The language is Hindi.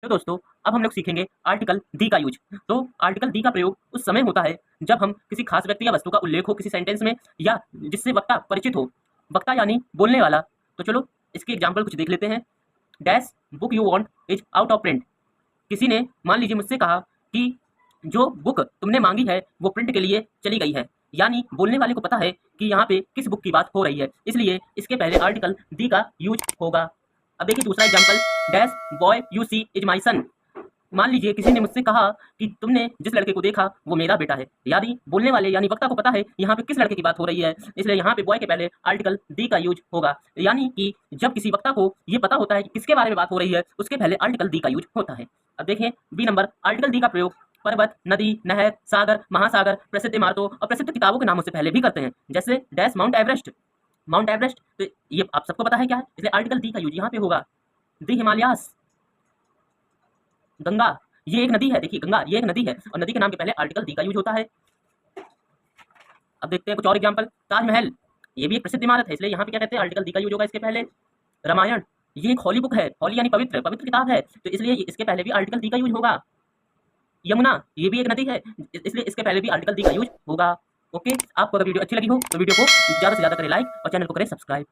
तो दोस्तों अब हम लोग सीखेंगे आर्टिकल दी का यूज। तो आर्टिकल दी का प्रयोग उस समय होता है जब हम किसी खास व्यक्ति या वस्तु का उल्लेख हो किसी सेंटेंस में या जिससे वक्ता परिचित हो। वक्ता यानी बोलने वाला। तो चलो इसके एग्जाम्पल कुछ देख लेते हैं। Dash book you want is out of print. किसी ने मान लीजिए मुझसे कहा कि जो बुक तुमने मांगी है वो प्रिंट के लिए चली गई है, यानी बोलने वाले को पता है कि यहाँ पे किस बुक की बात हो रही है, इसलिए इसके पहले आर्टिकल दी का यूज होगा। अब देखिए दूसरा example, dash boy you see is my son. मान लीजिए किसी ने मुझसे कहा कि तुमने जिस लड़के को देखा वो मेरा बेटा है, यानी बोलने वाले यानी वक्ता को पता है यहाँ पे किस लड़के की बात हो रही है, इसलिए यहाँ पे बॉय के पहले आर्टिकल दी का यूज होगा। यानी कि जब किसी वक्ता को ये पता होता है कि किसके बारे में बात हो रही है उसके पहले आर्टिकल दी का यूज होता है। अब देखें बी नंबर, आर्टिकल दी का प्रयोग पर्वत, नदी, नहर, सागर, महासागर, प्रसिद्ध इमारतों और प्रसिद्ध किताबों के नामों से पहले भी करते हैं, जैसे dash mount Everest. Mount Everest तो ये आप सबको पता है क्या है, इसलिए आर्टिकल दी का यूज यहाँ पे होगा। दी हिमालयास, गंगा ये एक नदी है, देखिए गंगा ये एक नदी है और नदी के नाम के पहले आर्टिकल दी का यूज होता है। अब देखते हैं कुछ और एग्जांपल, ताजमहल ये भी एक प्रसिद्ध इमारत है, इसलिए यहाँ पे क्या कहते हैं आर्टिकल दी का यूज होगा इसके पहले। रामायण ये एक होली बुक है, होली यानी पवित्र पवित्र किताब है, तो इसलिए इसके पहले भी आर्टिकल दी का यूज होगा। यमुना ये भी एक नदी है, इसलिए इसके पहले भी आर्टिकल दी का यूज होगा। ओके, आपको अगर वीडियो अच्छी लगी हो तो वीडियो को ज़्यादा से ज़्यादा करें लाइक और चैनल को करें सब्सक्राइब।